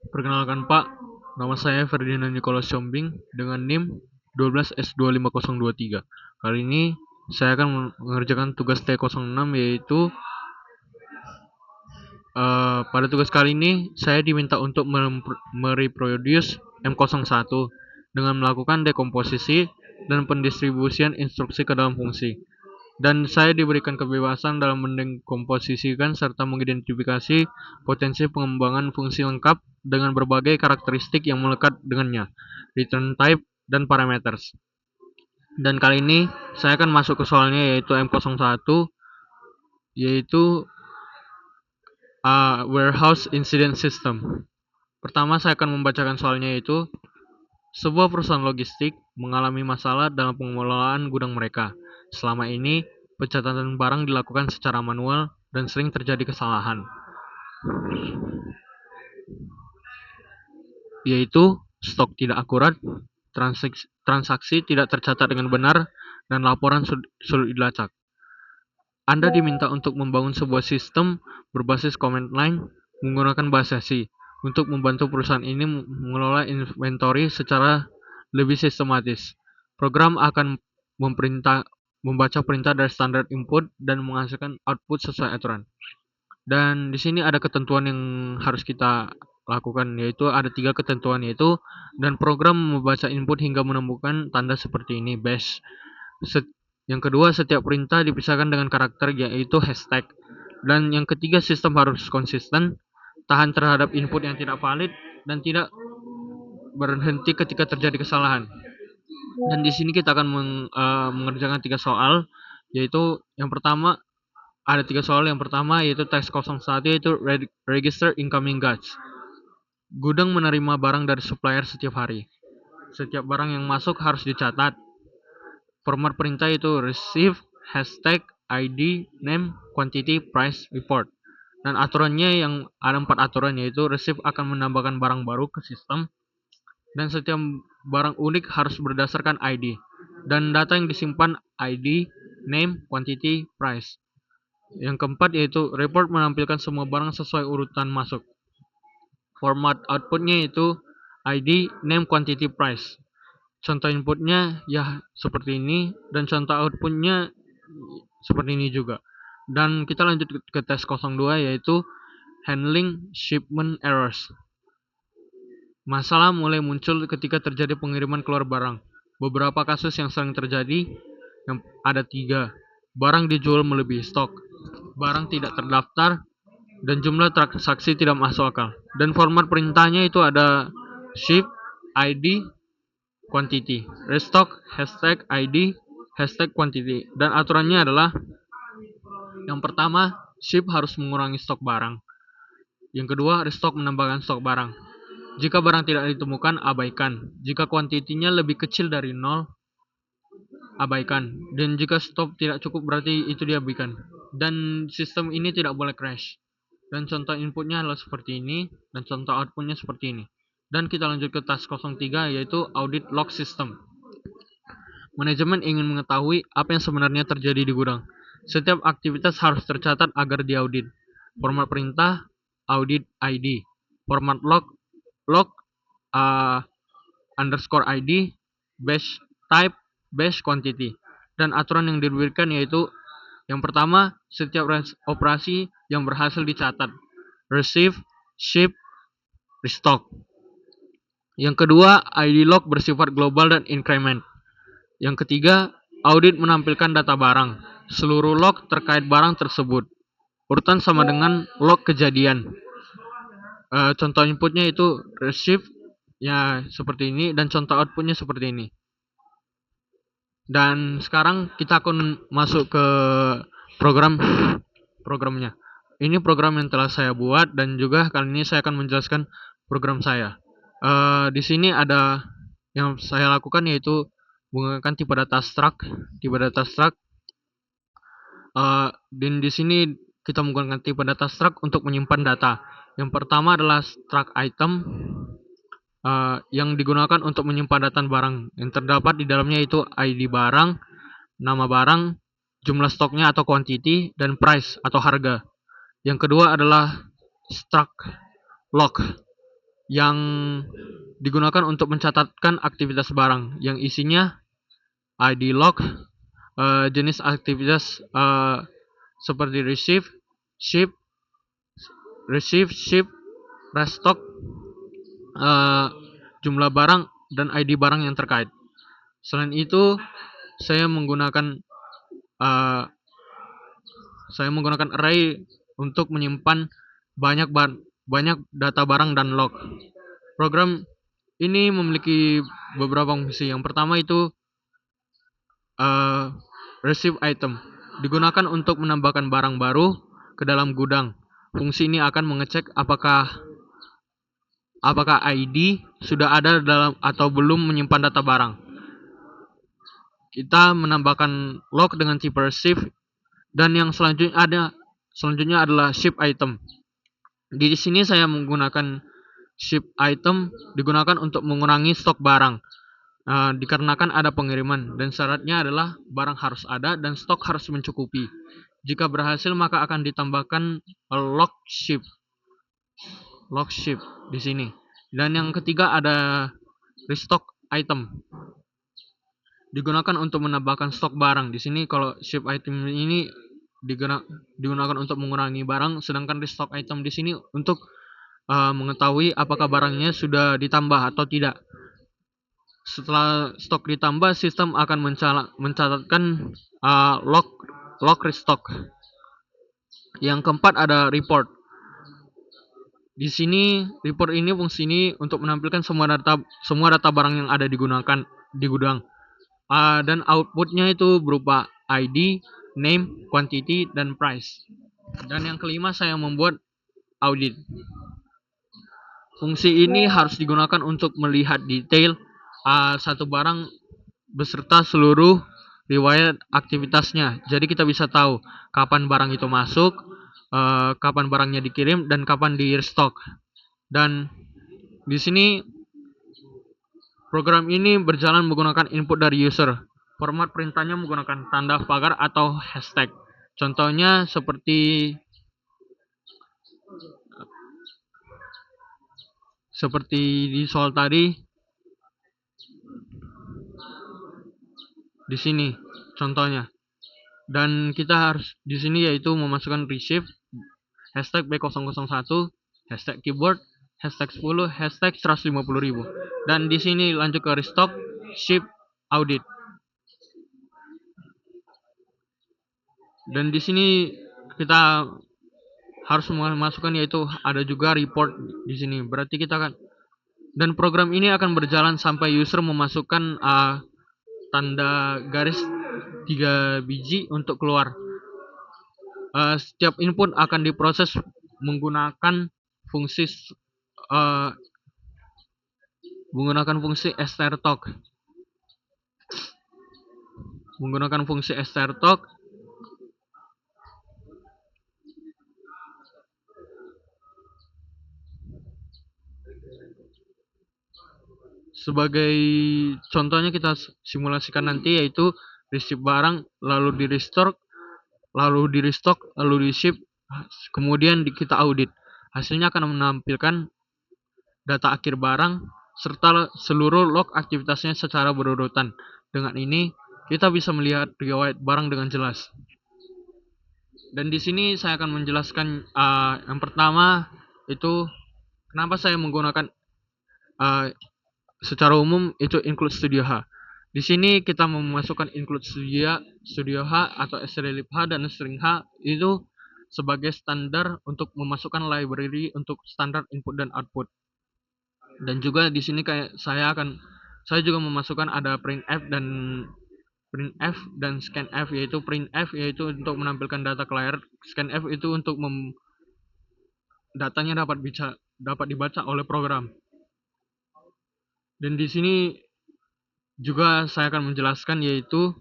Perkenalkan Pak, nama saya Ferdinand Nicholas Chombing dengan NIM 12S25023. Kali ini saya akan mengerjakan tugas T06, yaitu pada tugas kali ini saya diminta untuk mereproduce M01 dengan melakukan dekomposisi dan pendistribusian instruksi ke dalam fungsi. Dan saya diberikan kebebasan dalam mendekomposisikan serta mengidentifikasi potensi pengembangan fungsi lengkap dengan berbagai karakteristik yang melekat dengannya, return type, dan parameters. Dan kali ini saya akan masuk ke soalnya, yaitu M01, yaitu Warehouse Incident System. Pertama saya akan membacakan soalnya, yaitu sebuah perusahaan logistik mengalami masalah dalam pengelolaan gudang mereka. Selama ini, pencatatan barang dilakukan secara manual dan sering terjadi kesalahan, yaitu stok tidak akurat, transaksi tidak tercatat dengan benar, dan laporan sulit dilacak. Anda diminta untuk membangun sebuah sistem berbasis command line menggunakan bahasa C untuk membantu perusahaan ini mengelola inventory secara lebih sistematis. Program akan membaca perintah dari standar input dan menghasilkan output sesuai aturan. Dan di sini ada ketentuan yang harus kita lakukan, yaitu ada 3 ketentuan, yaitu dan program membaca input hingga menemukan tanda seperti ini, bash. Yang kedua, setiap perintah dipisahkan dengan karakter, yaitu hashtag. Dan yang ketiga, sistem harus konsisten, tahan terhadap input yang tidak valid, dan tidak berhenti ketika terjadi kesalahan. Dan di sini kita akan mengerjakan 3 soal, yaitu yang pertama ada 3 soal. Yang pertama yaitu teks 01, yaitu register incoming goods. Gudang menerima barang dari supplier setiap hari. Setiap barang yang masuk harus dicatat. Format perintah itu receive, hashtag, ID, name, quantity, price, report. Dan aturannya yang ada 4 aturan, yaitu receive akan menambahkan barang baru ke sistem, dan setiap barang unik harus berdasarkan ID, dan data yang disimpan ID, name, quantity, price. Yang keempat yaitu report menampilkan semua barang sesuai urutan masuk. Format outputnya itu ID, name, quantity, price. Contoh inputnya ya seperti ini, dan contoh outputnya seperti ini juga. Dan kita lanjut ke tes 02, yaitu handling shipment errors. Masalah mulai muncul ketika terjadi pengiriman keluar barang. Beberapa kasus yang sering terjadi yang ada 3. Barang dijual melebihi stok, barang tidak terdaftar, dan jumlah transaksi tidak masuk akal. Dan format perintahnya itu ada ship, ID, quantity, restock, hashtag, ID, hashtag, quantity. Dan aturannya adalah yang pertama, ship harus mengurangi stok barang. Yang kedua, restock menambahkan stok barang. Jika barang tidak ditemukan, abaikan. Jika kuantitinya lebih kecil dari 0, abaikan. Dan jika stok tidak cukup, berarti itu diabaikan. Dan sistem ini tidak boleh crash. Dan contoh inputnya adalah seperti ini, dan contoh outputnya seperti ini. Dan kita lanjut ke task 03, yaitu audit log system. Manajemen ingin mengetahui apa yang sebenarnya terjadi di gudang. Setiap aktivitas harus tercatat agar diaudit. Format perintah, audit ID. Format log underscore ID, bash type, bash quantity. Dan aturan yang diberikan yaitu yang pertama, setiap operasi yang berhasil dicatat, receive, ship, restock. Yang kedua, ID log bersifat global dan increment. Yang ketiga, audit menampilkan data barang, seluruh log terkait barang tersebut. Urutan sama dengan log kejadian. Contoh inputnya itu receive, ya seperti ini, dan contoh outputnya seperti ini. Dan sekarang kita akan masuk ke programnya. Ini program yang telah saya buat, dan juga kali ini saya akan menjelaskan program saya. Di sini ada yang saya lakukan, yaitu menggunakan tipe data struct. Dan di sini kita menggunakan tipe data struct untuk menyimpan data. Yang pertama adalah struct item, yang digunakan untuk menyimpan data barang. Yang terdapat di dalamnya itu ID barang, nama barang, jumlah stoknya atau quantity, dan price atau harga. Yang kedua adalah struct log. yang digunakan untuk mencatatkan aktivitas barang yang isinya ID log, jenis aktivitas seperti ship, ship, restock, eh, jumlah barang dan ID barang yang terkait. Selain itu, saya menggunakan eh, array untuk menyimpan banyak data barang dan log. Program ini memiliki beberapa fungsi. Yang pertama itu receive item, digunakan untuk menambahkan barang baru ke dalam gudang. Fungsi ini akan mengecek apakah ID sudah ada dalam atau belum menyimpan data barang. Kita menambahkan log dengan tipe receive, dan yang selanjutnya adalah ship item. Di sini saya menggunakan ship item digunakan untuk mengurangi stok barang. Dikarenakan ada pengiriman dan syaratnya adalah barang harus ada dan stok harus mencukupi. Jika berhasil maka akan ditambahkan log ship di sini. Dan yang ketiga ada restock item, digunakan untuk menambahkan stok barang. Di sini kalau ship item ini digunakan untuk mengurangi barang, sedangkan restock item di sini untuk mengetahui apakah barangnya sudah ditambah atau tidak. Setelah stok ditambah, sistem akan mencatatkan log restock. Yang keempat ada report. Di sini report ini fungsi ini untuk menampilkan semua data barang yang ada digunakan di gudang. Dan outputnya itu berupa ID, name, quantity, dan price. Dan yang kelima saya membuat audit. Fungsi ini harus digunakan untuk melihat detail satu barang beserta seluruh riwayat aktivitasnya. Jadi kita bisa tahu kapan barang itu masuk, kapan barangnya dikirim, dan kapan di restock. Dan di sini program ini berjalan menggunakan input dari user. Format perintahnya menggunakan tanda pagar atau hashtag. Contohnya seperti di soal tadi. Di sini contohnya. Dan kita harus di sini yaitu memasukkan receive, hashtag B001, hashtag keyboard, hashtag 10, hashtag 150.000. Dan di sini lanjut ke restock, ship, audit. Dan di sini kita harus memasukkan yaitu ada juga report di sini. Berarti kita akan, dan program ini akan berjalan sampai user memasukkan tanda garis 3 biji untuk keluar. Setiap input akan diproses menggunakan fungsi strtalk. Menggunakan fungsi strtalk sebagai contohnya kita simulasikan nanti, yaitu receive barang, lalu di restock, lalu di ship, kemudian kita audit. Hasilnya akan menampilkan data akhir barang serta seluruh log aktivitasnya secara berurutan. Dengan ini kita bisa melihat riwayat barang dengan jelas. Dan di sini saya akan menjelaskan yang pertama itu kenapa saya menggunakan secara umum itu include Studio H. Di sini kita memasukkan include Studio H atau strlib H dan string H itu sebagai standar untuk memasukkan library untuk standar input dan output. Dan juga di sini saya juga memasukkan ada printf dan scanf, yaitu printf yaitu untuk menampilkan data ke layar, scanf itu untuk datanya dapat dibaca oleh program. Dan di sini juga saya akan menjelaskan yaitu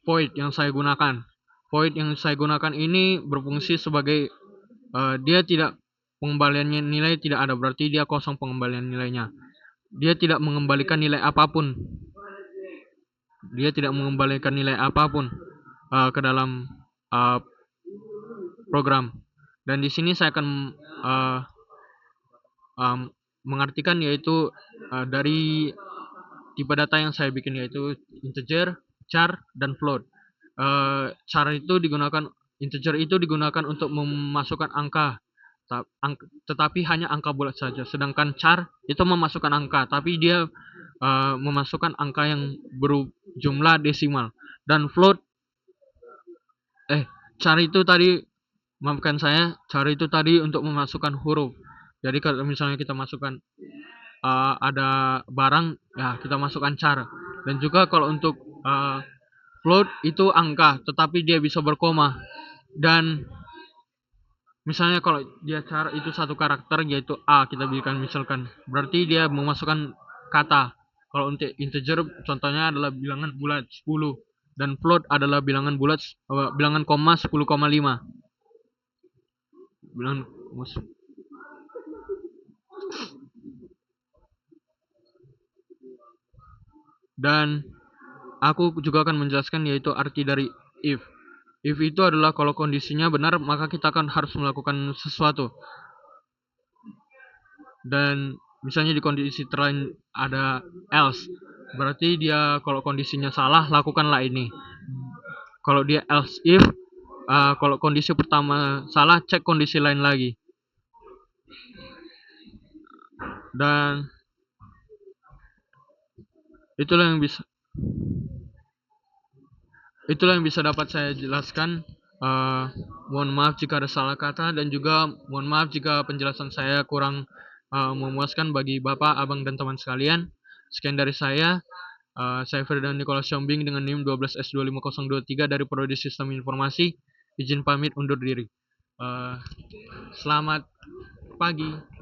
void yang saya gunakan. Void yang saya gunakan ini berfungsi sebagai dia tidak, pengembaliannya nilai tidak ada, berarti dia kosong pengembalian nilainya. Dia tidak mengembalikan nilai apapun. Ke dalam program. Dan di sini saya akan mengartikan yaitu dari tipe data yang saya bikin yaitu integer, char, dan float. Char itu digunakan integer itu digunakan untuk memasukkan angka, tetapi hanya angka bulat saja. Sedangkan char itu memasukkan angka, tapi dia memasukkan angka yang berjumlah desimal. Dan float, char itu tadi, maafkan saya, char itu tadi untuk memasukkan huruf. Jadi kalau misalnya kita masukkan ada barang, ya kita masukkan char. Dan juga kalau untuk float itu angka, tetapi dia bisa berkoma. Dan misalnya kalau dia char itu satu karakter yaitu A, kita berikan misalkan, berarti dia memasukkan kata. Kalau untuk integer contohnya adalah bilangan bulat 10, dan float adalah bilangan bulat bilangan koma 10,5. Bilangan dan aku juga akan menjelaskan yaitu arti dari if. If itu adalah kalau kondisinya benar, maka kita akan harus melakukan sesuatu. Dan misalnya di kondisi terlain ada else, berarti dia kalau kondisinya salah, lakukanlah ini. Kalau dia else if, kalau kondisi pertama salah, cek kondisi lain lagi. Dan itulah yang bisa dapat saya jelaskan. Mohon maaf jika ada salah kata, dan juga mohon maaf jika penjelasan saya kurang memuaskan bagi Bapak, Abang, dan teman sekalian. Sekian dari saya. Saya Ferdinand Nicholas Siombing dengan NIM 12S25023 dari Prodi Sistem Informasi. Izin pamit undur diri. Selamat pagi.